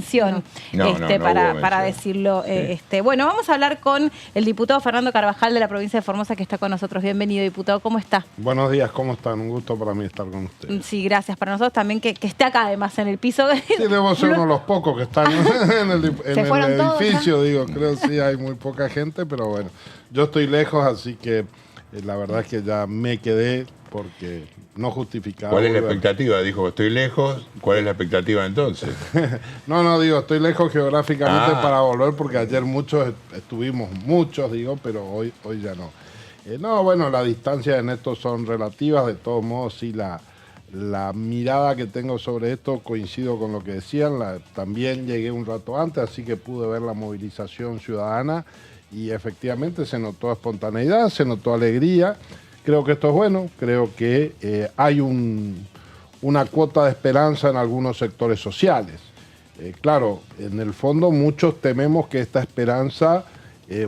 mención, No, para decirlo. Sí. Bueno, vamos a hablar con el diputado Fernando Carvajal de la provincia de Formosa, que está con nosotros. Bienvenido, diputado, ¿cómo está? Buenos días, ¿cómo están? Un gusto para mí estar con ustedes. Sí, gracias. Para nosotros también que esté acá, además, en el piso. Sí, debo ser uno de los pocos que están en el edificio, digo, creo que sí hay muy poca gente, pero bueno, yo estoy lejos, así que la verdad es que ya me quedé porque no justificaba. ¿Cuál es la expectativa? Dijo, estoy lejos. ¿Cuál es la expectativa entonces? No, digo, estoy lejos geográficamente para volver porque ayer estuvimos muchos, pero hoy ya no. No, bueno, las distancias en esto son relativas, de todos modos sí la mirada que tengo sobre esto coincido con lo que decían, también llegué un rato antes, así que pude ver la movilización ciudadana y efectivamente se notó espontaneidad, se notó alegría. Creo que esto es bueno, creo que hay una cuota de esperanza en algunos sectores sociales. Claro, en el fondo muchos tememos que esta esperanza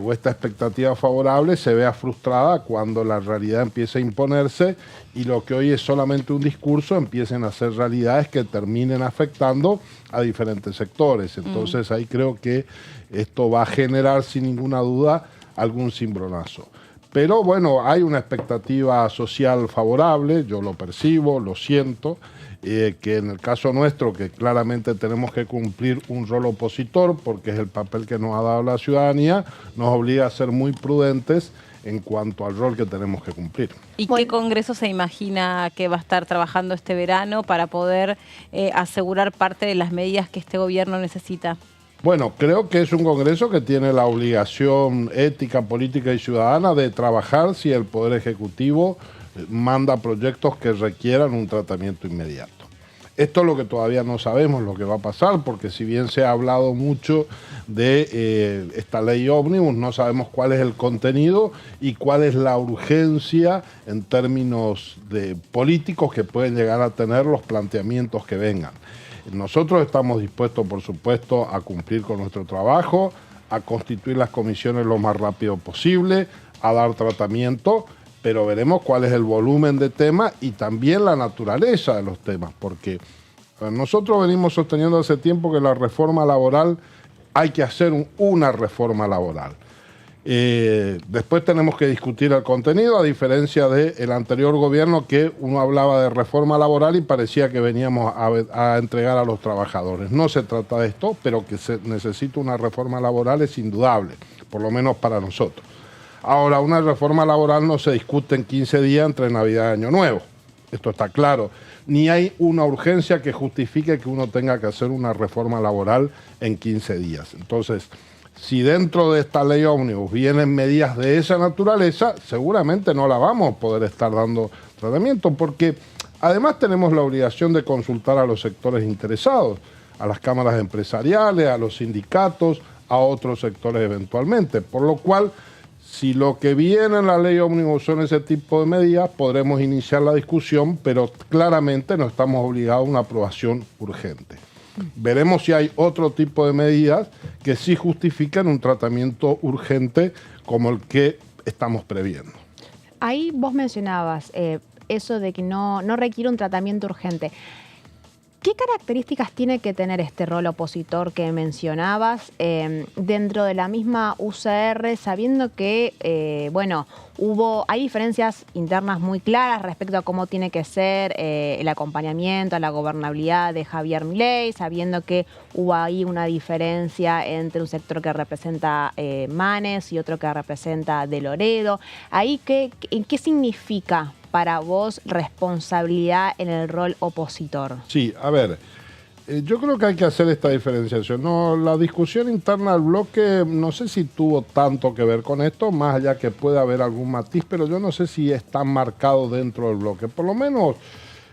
o esta expectativa favorable se vea frustrada cuando la realidad empiece a imponerse y lo que hoy es solamente un discurso empiecen a ser realidades que terminen afectando a diferentes sectores. Entonces ahí creo que esto va a generar sin ninguna duda algún cimbronazo. Pero bueno, hay una expectativa social favorable, yo lo percibo, lo siento, que en el caso nuestro, que claramente tenemos que cumplir un rol opositor, porque es el papel que nos ha dado la ciudadanía, nos obliga a ser muy prudentes en cuanto al rol que tenemos que cumplir. ¿Y qué congreso se imagina que va a estar trabajando este verano para poder asegurar parte de las medidas que este gobierno necesita? Bueno, creo que es un congreso que tiene la obligación ética, política y ciudadana de trabajar si el Poder Ejecutivo manda proyectos que requieran un tratamiento inmediato. Esto es lo que todavía no sabemos lo que va a pasar, porque si bien se ha hablado mucho de esta ley ómnibus, no sabemos cuál es el contenido y cuál es la urgencia en términos de políticos que pueden llegar a tener los planteamientos que vengan. Nosotros estamos dispuestos, por supuesto, a cumplir con nuestro trabajo, a constituir las comisiones lo más rápido posible, a dar tratamiento, pero veremos cuál es el volumen de temas y también la naturaleza de los temas, porque nosotros venimos sosteniendo hace tiempo que la reforma laboral, hay que hacer una reforma laboral. Después tenemos que discutir el contenido, a diferencia del anterior gobierno que uno hablaba de reforma laboral y parecía que veníamos a entregar a los trabajadores. No se trata de esto, pero que se necesita una reforma laboral es indudable, por lo menos para nosotros. Ahora, una reforma laboral no se discute en 15 días entre Navidad y Año Nuevo. Esto está claro. Ni hay una urgencia que justifique que uno tenga que hacer una reforma laboral en 15 días. Entonces, si dentro de esta ley ómnibus vienen medidas de esa naturaleza, seguramente no la vamos a poder estar dando tratamiento, porque además tenemos la obligación de consultar a los sectores interesados, a las cámaras empresariales, a los sindicatos, a otros sectores eventualmente, por lo cual, si lo que viene en la ley ómnibus son ese tipo de medidas, podremos iniciar la discusión, pero claramente no estamos obligados a una aprobación urgente. Veremos si hay otro tipo de medidas que sí justifican un tratamiento urgente como el que estamos previendo. Ahí vos mencionabas eso de que no requiere un tratamiento urgente. ¿Qué características tiene que tener este rol opositor que mencionabas dentro de la misma UCR, sabiendo que, hay diferencias internas muy claras respecto a cómo tiene que ser el acompañamiento a la gobernabilidad de Javier Milei, sabiendo que hubo ahí una diferencia entre un sector que representa Manes y otro que representa De Loredo? Ahí, ¿qué significa para vos responsabilidad en el rol opositor? Sí, a ver, yo creo que hay que hacer esta diferenciación. No, la discusión interna del bloque no sé si tuvo tanto que ver con esto, más allá que pueda haber algún matiz, pero yo no sé si está marcado dentro del bloque. Por lo menos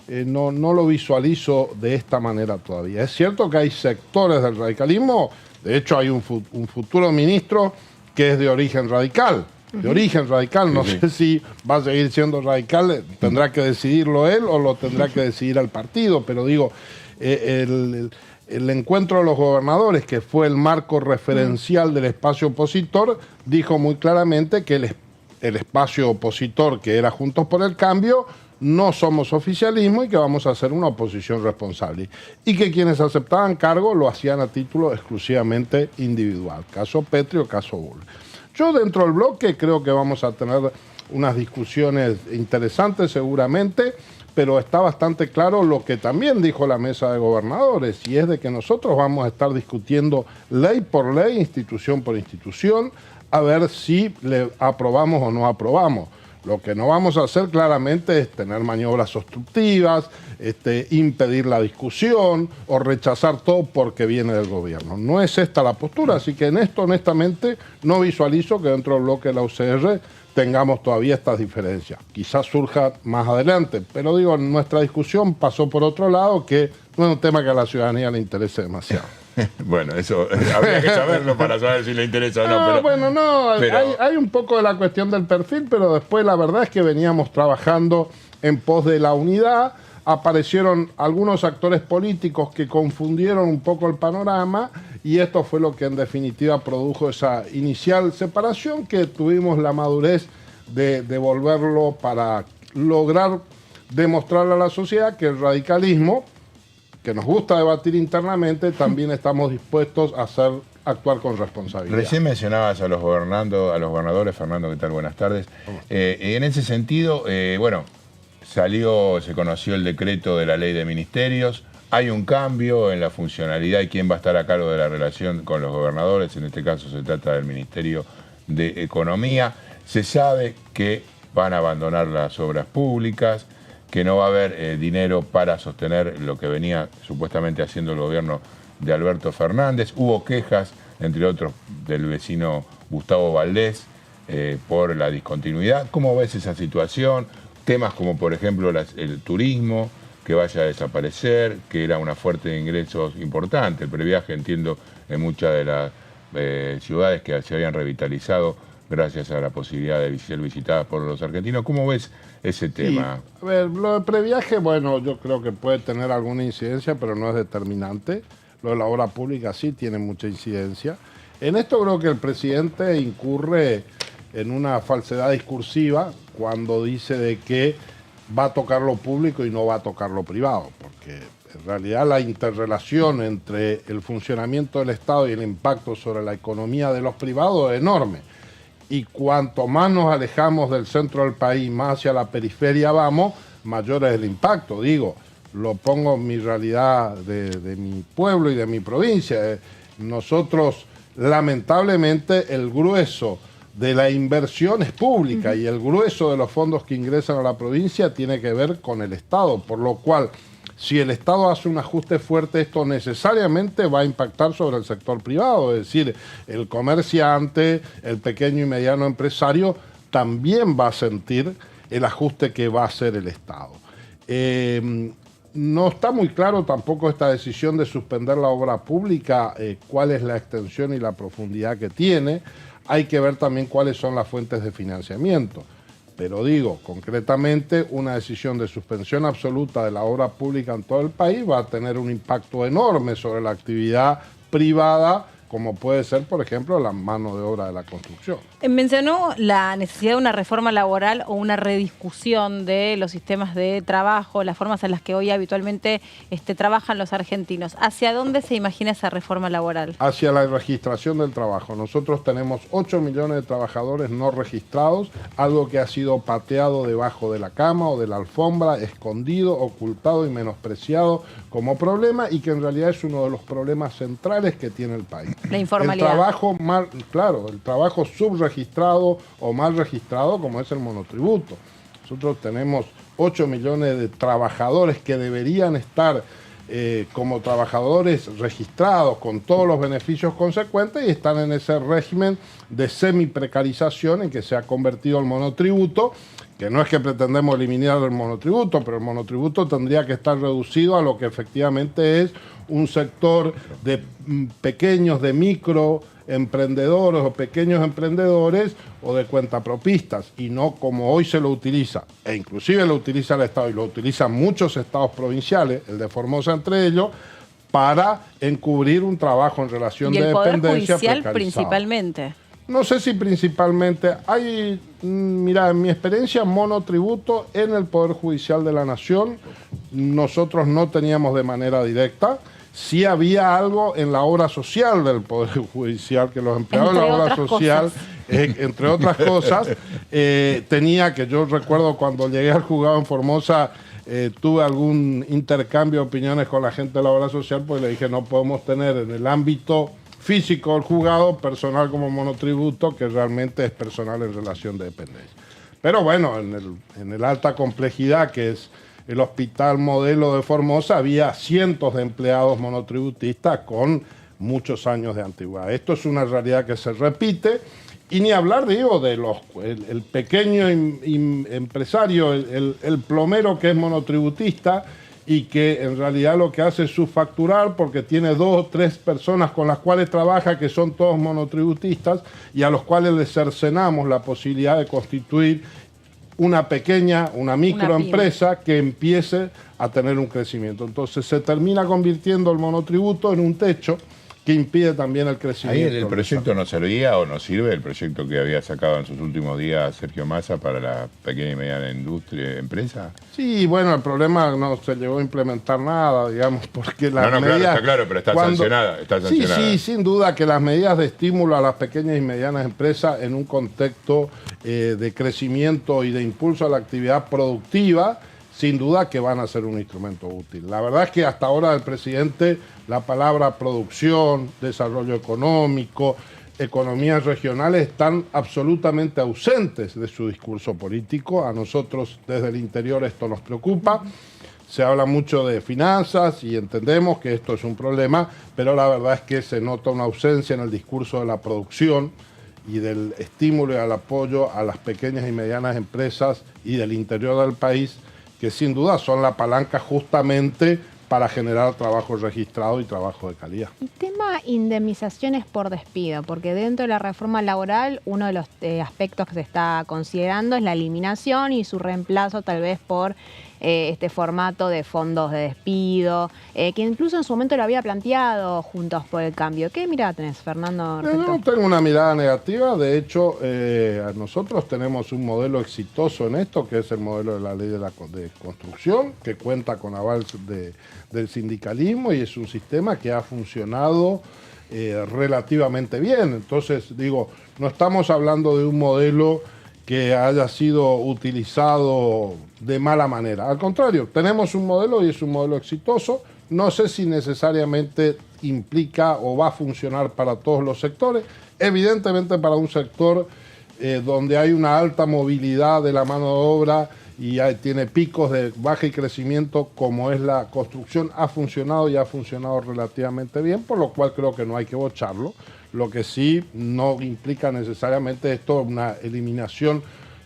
no lo visualizo de esta manera todavía. Es cierto que hay sectores del radicalismo, de hecho hay un futuro ministro que es de origen radical. No sé si va a seguir siendo radical, tendrá que decidirlo él o lo tendrá que decidir el partido, pero digo, el encuentro de los gobernadores, que fue el marco referencial del espacio opositor, dijo muy claramente que el espacio opositor, que era Juntos por el Cambio, no somos oficialismo y que vamos a hacer una oposición responsable. Y que quienes aceptaban cargo lo hacían a título exclusivamente individual. Caso Petri o caso Bull. Yo dentro del bloque creo que vamos a tener unas discusiones interesantes seguramente, pero está bastante claro lo que también dijo la mesa de gobernadores, y es de que nosotros vamos a estar discutiendo ley por ley, institución por institución, a ver si le aprobamos o no aprobamos. Lo que no vamos a hacer claramente es tener maniobras obstructivas, impedir la discusión o rechazar todo porque viene del gobierno. No es esta la postura, así que en esto honestamente no visualizo que dentro del bloque de la UCR tengamos todavía estas diferencias. Quizás surja más adelante, pero digo, nuestra discusión pasó por otro lado, que no es un tema que a la ciudadanía le interese demasiado. Bueno, eso habría que saberlo para saber si le interesa o no. Hay un poco de la cuestión del perfil, pero después la verdad es que veníamos trabajando en pos de la unidad. Aparecieron algunos actores políticos que confundieron un poco el panorama y esto fue lo que en definitiva produjo esa inicial separación, que tuvimos la madurez de devolverlo para lograr demostrarle a la sociedad que el radicalismo, que nos gusta debatir internamente, también estamos dispuestos a actuar con responsabilidad. Recién mencionabas a los gobernadores. Fernando, ¿qué tal? Buenas tardes. En ese sentido, se conoció el decreto de la ley de ministerios, hay un cambio en la funcionalidad y quién va a estar a cargo de la relación con los gobernadores, en este caso se trata del Ministerio de Economía. Se sabe que van a abandonar las obras públicas, que no va a haber dinero para sostener lo que venía supuestamente haciendo el gobierno de Alberto Fernández. Hubo quejas, entre otros, del vecino Gustavo Valdés por la discontinuidad. ¿Cómo ves esa situación? Temas como, por ejemplo, el turismo, que vaya a desaparecer, que era una fuente de ingresos importante. El previaje, entiendo, en muchas de las ciudades que se habían revitalizado gracias a la posibilidad de ser visitadas por los argentinos. ¿Cómo ves ese tema? Sí. A ver, lo de previaje, bueno, yo creo que puede tener alguna incidencia, pero no es determinante. Lo de la obra pública sí tiene mucha incidencia. En esto creo que el presidente incurre en una falsedad discursiva cuando dice de que va a tocar lo público y no va a tocar lo privado, porque en realidad la interrelación entre el funcionamiento del Estado y el impacto sobre la economía de los privados es enorme. Y cuanto más nos alejamos del centro del país, más hacia la periferia vamos, mayor es el impacto. Digo, lo pongo en mi realidad de mi pueblo y de mi provincia. Nosotros, lamentablemente, el grueso de la inversión es pública y el grueso de los fondos que ingresan a la provincia tiene que ver con el Estado, por lo cual, si el Estado hace un ajuste fuerte, esto necesariamente va a impactar sobre el sector privado, es decir, el comerciante, el pequeño y mediano empresario también va a sentir el ajuste que va a hacer el Estado. No está muy claro tampoco esta decisión de suspender la obra pública, cuál es la extensión y la profundidad que tiene. Hay que ver también cuáles son las fuentes de financiamiento. Pero digo, concretamente, una decisión de suspensión absoluta de la obra pública en todo el país va a tener un impacto enorme sobre la actividad privada, como puede ser, por ejemplo, la mano de obra de la construcción. Mencionó la necesidad de una reforma laboral o una rediscusión de los sistemas de trabajo, las formas en las que hoy habitualmente trabajan los argentinos. ¿Hacia dónde se imagina esa reforma laboral? Hacia la registración del trabajo. Nosotros tenemos 8 millones de trabajadores no registrados, algo que ha sido pateado debajo de la cama o de la alfombra, escondido, ocultado y menospreciado como problema, y que en realidad es uno de los problemas centrales que tiene el país. La informalidad. El trabajo subregistrado o mal registrado, como es el monotributo. Nosotros tenemos 8 millones de trabajadores que deberían estar como trabajadores registrados con todos los beneficios consecuentes y están en ese régimen de semi-precarización en que se ha convertido el monotributo, que no es que pretendemos eliminar el monotributo, pero el monotributo tendría que estar reducido a lo que efectivamente es un sector de pequeños, de microemprendedores o pequeños emprendedores o de cuentapropistas, y no como hoy se lo utiliza, e inclusive lo utiliza el Estado y lo utilizan muchos estados provinciales, el de Formosa entre ellos, para encubrir un trabajo en relación de dependencia precarizado. Y el Poder Judicial principalmente. No sé si principalmente hay, mira, en mi experiencia, monotributo en el Poder Judicial de la Nación. Nosotros no teníamos de manera directa. Sí había algo en la obra social del Poder Judicial, que los empleados de la obra social, entre otras cosas, tenía, que yo recuerdo cuando llegué al juzgado en Formosa, tuve algún intercambio de opiniones con la gente de la obra social, pues le dije, no podemos tener en el ámbito físico del juzgado personal como monotributo, que realmente es personal en relación de dependencia. Pero bueno, en el alta complejidad, que es el hospital modelo de Formosa, había cientos de empleados monotributistas con muchos años de antigüedad. Esto es una realidad que se repite, y ni hablar, digo, de el pequeño empresario, el plomero que es monotributista y que en realidad lo que hace es subfacturar porque tiene 2 o 3 personas con las cuales trabaja que son todos monotributistas y a los cuales les cercenamos la posibilidad de constituir una microempresa que empiece a tener un crecimiento. Entonces se termina convirtiendo el monotributo en un techo que impide también el crecimiento. Ahí el proyecto no servía o no sirve, el proyecto que había sacado en sus últimos días Sergio Massa para la pequeña y mediana empresa. Sí, bueno, el problema no se llegó a implementar nada, digamos, porque las medidas... Claro, está claro, pero está sancionada. Sí, sin duda que las medidas de estímulo a las pequeñas y medianas empresas en un contexto de crecimiento y de impulso a la actividad productiva, sin duda que van a ser un instrumento útil. La verdad es que hasta ahora el presidente, la palabra producción, desarrollo económico, economías regionales están absolutamente ausentes de su discurso político. A nosotros desde el interior esto nos preocupa. Se habla mucho de finanzas y entendemos que esto es un problema, pero la verdad es que se nota una ausencia en el discurso de la producción y del estímulo y al apoyo a las pequeñas y medianas empresas y del interior del país, que sin duda son la palanca justamente para generar trabajo registrado y trabajo de calidad. El tema indemnizaciones por despido, porque dentro de la reforma laboral uno de los aspectos que se está considerando es la eliminación y su reemplazo tal vez por este formato de fondos de despido, que incluso en su momento lo había planteado Juntos por el Cambio. ¿Qué mirada tenés, Fernando? No tengo una mirada negativa. De hecho, nosotros tenemos un modelo exitoso en esto, que es el modelo de la ley de construcción, que cuenta con aval del sindicalismo y es un sistema que ha funcionado relativamente bien. Entonces, digo, no estamos hablando de un modelo que haya sido utilizado de mala manera. Al contrario, tenemos un modelo y es un modelo exitoso. No sé si necesariamente implica o va a funcionar para todos los sectores. Evidentemente para un sector donde hay una alta movilidad de la mano de obra y tiene picos de baja y crecimiento como es la construcción, ha funcionado y ha funcionado relativamente bien, por lo cual creo que no hay que bocharlo. Lo que sí no implica necesariamente esto una eliminación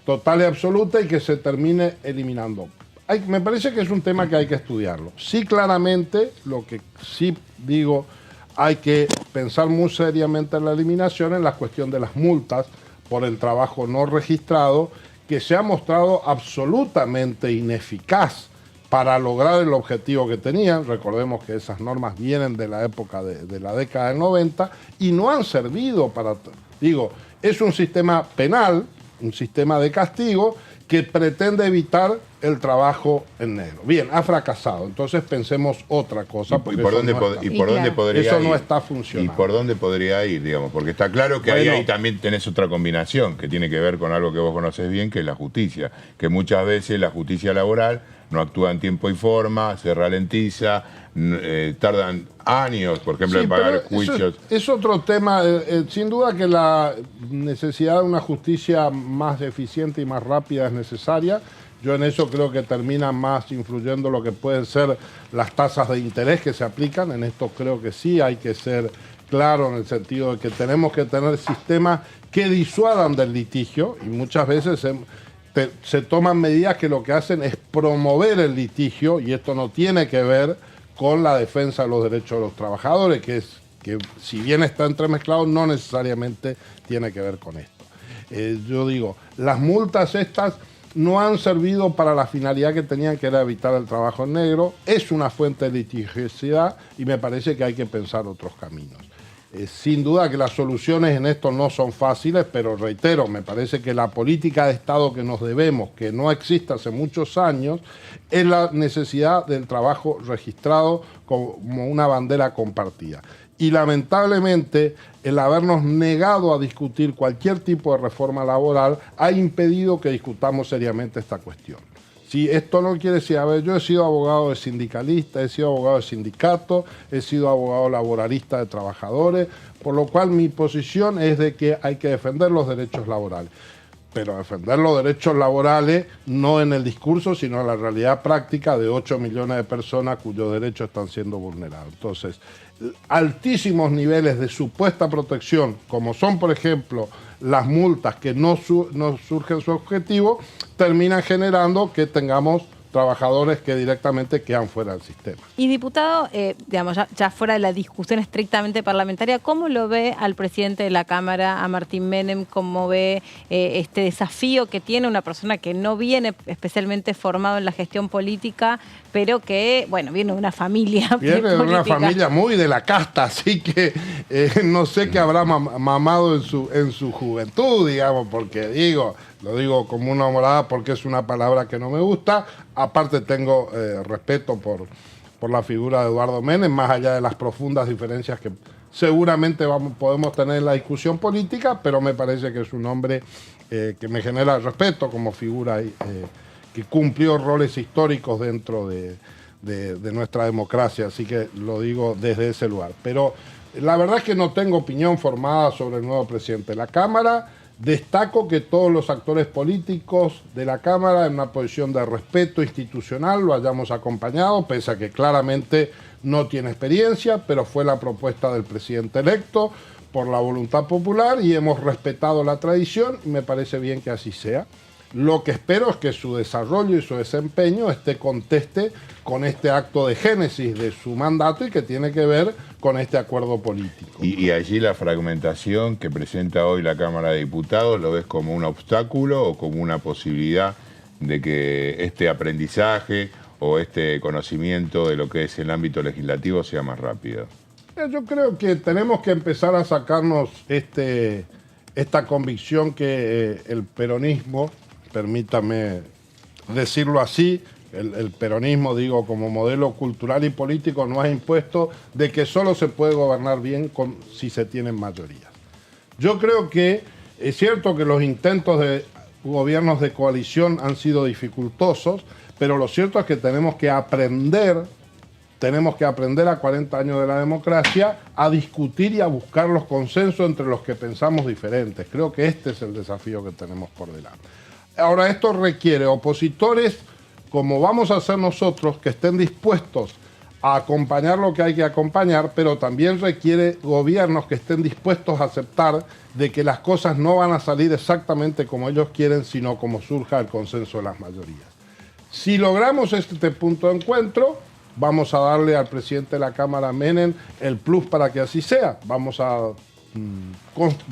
total y absoluta y que se termine eliminando. Me parece que es un tema que hay que estudiarlo. Sí, claramente, lo que sí digo, hay que pensar muy seriamente en la eliminación, en la cuestión de las multas por el trabajo no registrado, que se ha mostrado absolutamente ineficaz para lograr el objetivo que tenían. Recordemos que esas normas vienen de la época de la década del 90 y no han servido para... Digo, es un sistema penal, un sistema de castigo que pretende evitar el trabajo en negro. Bien, ha fracasado, entonces pensemos otra cosa. ¿Y por dónde podría ir? Eso no está funcionando. ¿Y por dónde podría ir, digamos? Porque está claro que ahí también tenés otra combinación que tiene que ver con algo que vos conocés bien, que es la justicia. Que muchas veces la justicia laboral no actúa en tiempo y forma, se ralentiza, tardan años, por ejemplo, en pagar juicios. Es otro tema. Sin duda que la necesidad de una justicia más eficiente y más rápida es necesaria. Yo en eso creo que termina más influyendo lo que pueden ser las tasas de interés que se aplican. En esto creo que sí hay que ser claro en el sentido de que tenemos que tener sistemas que disuadan del litigio y muchas veces se toman medidas que lo que hacen es promover el litigio y esto no tiene que ver con la defensa de los derechos de los trabajadores, que si bien está entremezclado no necesariamente tiene que ver con esto. Yo digo, las multas estas no han servido para la finalidad que tenían, que era evitar el trabajo en negro. Es una fuente de litigiosidad y me parece que hay que pensar otros caminos. Sin duda que las soluciones en esto no son fáciles, pero reitero, me parece que la política de Estado que nos debemos, que no existe hace muchos años, es la necesidad del trabajo registrado como una bandera compartida. Y lamentablemente el habernos negado a discutir cualquier tipo de reforma laboral ha impedido que discutamos seriamente esta cuestión. Si esto no quiere decir, a ver, yo he sido abogado de sindicalista, he sido abogado de sindicato, he sido abogado laboralista de trabajadores, por lo cual mi posición es de que hay que defender los derechos laborales. Pero defender los derechos laborales no en el discurso, sino en la realidad práctica de 8 millones de personas cuyos derechos están siendo vulnerados. Entonces, altísimos niveles de supuesta protección, como son, por ejemplo, las multas que no surgen su objetivo, terminan generando que tengamos trabajadores que directamente quedan fuera del sistema. Y diputado, digamos, ya fuera de la discusión estrictamente parlamentaria, ¿cómo lo ve al presidente de la Cámara, a Martín Menem? ¿Cómo ve este desafío que tiene una persona que no viene especialmente formado en la gestión política, pero que, bueno, viene de una familia Viene de una familia muy de la casta, así que no sé qué habrá mamado en su juventud, digamos, porque lo digo como una morada porque es una palabra que no me gusta. Aparte tengo respeto por la figura de Eduardo Menem, más allá de las profundas diferencias que seguramente podemos tener en la discusión política, pero me parece que es un hombre que me genera respeto como figura que cumplió roles históricos dentro de nuestra democracia, así que lo digo desde ese lugar. Pero la verdad es que no tengo opinión formada sobre el nuevo presidente de la Cámara. Destaco que todos los actores políticos de la Cámara, en una posición de respeto institucional, lo hayamos acompañado, pese a que claramente no tiene experiencia, pero fue la propuesta del presidente electo por la voluntad popular y hemos respetado la tradición y me parece bien que así sea. Lo que espero es que su desarrollo y su desempeño conteste con este acto de génesis de su mandato y que tiene que ver con este acuerdo político. Y allí la fragmentación que presenta hoy la Cámara de Diputados, ¿lo ves como un obstáculo o como una posibilidad de que este aprendizaje o este conocimiento de lo que es el ámbito legislativo sea más rápido? Yo creo que tenemos que empezar a sacarnos esta convicción que el peronismo, permítame decirlo así, el peronismo, digo, como modelo cultural y político, no ha impuesto de que solo se puede gobernar bien si se tienen mayorías. Yo creo que es cierto que los intentos de gobiernos de coalición han sido dificultosos, pero lo cierto es que tenemos que aprender a 40 años de la democracia a discutir y a buscar los consensos entre los que pensamos diferentes. Creo que este es el desafío que tenemos por delante. Ahora, esto requiere opositores, como vamos a hacer nosotros, que estén dispuestos a acompañar lo que hay que acompañar, pero también requiere gobiernos que estén dispuestos a aceptar de que las cosas no van a salir exactamente como ellos quieren, sino como surja el consenso de las mayorías. Si logramos este punto de encuentro, vamos a darle al presidente de la Cámara, Menem, el plus para que así sea.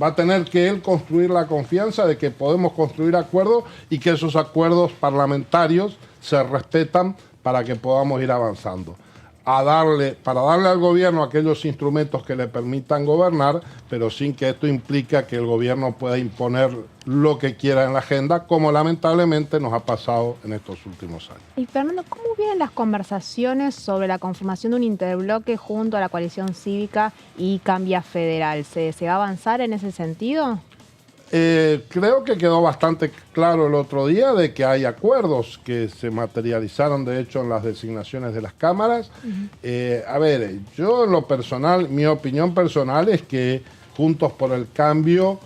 Va a tener que él construir la confianza de que podemos construir acuerdos y que esos acuerdos parlamentarios se respetan para que podamos ir avanzando. Para darle al gobierno aquellos instrumentos que le permitan gobernar, pero sin que esto implique que el gobierno pueda imponer lo que quiera en la agenda, como lamentablemente nos ha pasado en estos últimos años. Y Fernando, ¿cómo vienen las conversaciones sobre la conformación de un interbloque junto a la coalición cívica y Cambia Federal? ¿Se va a avanzar en ese sentido? Creo que quedó bastante claro el otro día de que hay acuerdos que se materializaron de hecho en las designaciones de las cámaras. A ver, yo en lo personal, mi opinión personal es que Juntos por el Cambio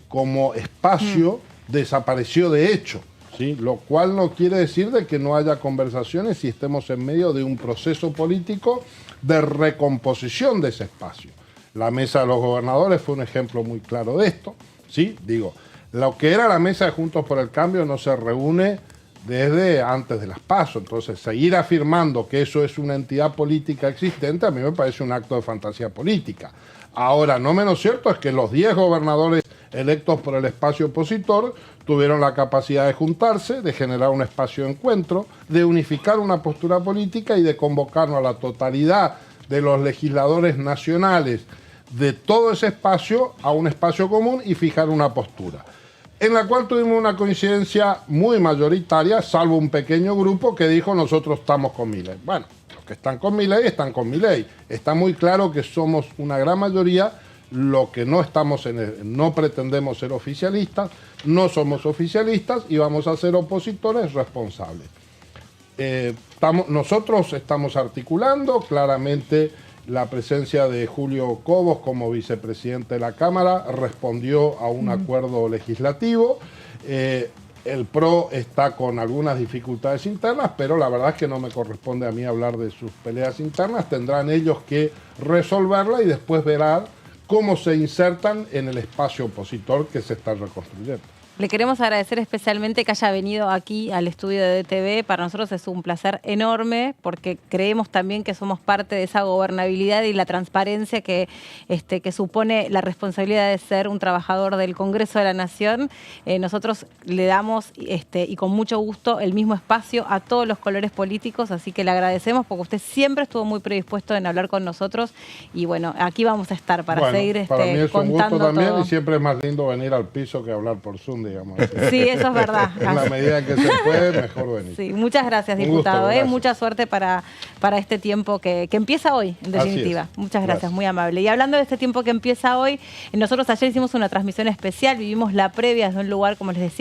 como espacio desapareció de hecho, ¿sí? Lo cual no quiere decir de que no haya conversaciones y estemos en medio de un proceso político de recomposición de ese espacio. La mesa de los gobernadores fue un ejemplo muy claro de esto, ¿sí? Digo, lo que era la mesa de Juntos por el Cambio no se reúne desde antes de las PASO, entonces seguir afirmando que eso es una entidad política existente a mí me parece un acto de fantasía política. Ahora, no menos cierto es que los 10 gobernadores electos por el espacio opositor tuvieron la capacidad de juntarse, de generar un espacio de encuentro, de unificar una postura política y de convocarnos a la totalidad de los legisladores nacionales de todo ese espacio a un espacio común y fijar una postura, en la cual tuvimos una coincidencia muy mayoritaria, salvo un pequeño grupo que dijo nosotros estamos con Milei. Bueno, los que están con Milei están con Milei. Está muy claro que somos una gran mayoría, lo que no estamos no pretendemos ser oficialistas, no somos oficialistas y vamos a ser opositores responsables. Nosotros estamos articulando claramente. La presencia de Julio Cobos como vicepresidente de la Cámara respondió a un acuerdo legislativo. El PRO está con algunas dificultades internas, pero la verdad es que no me corresponde a mí hablar de sus peleas internas. Tendrán ellos que resolverla y después verán cómo se insertan en el espacio opositor que se está reconstruyendo. Le queremos agradecer especialmente que haya venido aquí al estudio de DTV. Para nosotros es un placer enorme porque creemos también que somos parte de esa gobernabilidad y la transparencia que supone la responsabilidad de ser un trabajador del Congreso de la Nación. Nosotros le damos, y con mucho gusto, el mismo espacio a todos los colores políticos, así que le agradecemos porque usted siempre estuvo muy predispuesto en hablar con nosotros y bueno, aquí vamos a estar para seguir para mí es contando un gusto también todo. Y siempre es más lindo venir al piso que hablar por Zoom, digamos. Sí, eso es verdad. En la medida en que se puede, mejor venir. Sí, muchas gracias, diputado. Gracias. Mucha suerte para este tiempo que empieza hoy, en definitiva. Muchas gracias, muy amable. Y hablando de este tiempo que empieza hoy, nosotros ayer hicimos una transmisión especial, vivimos la previa desde un lugar, como les decía,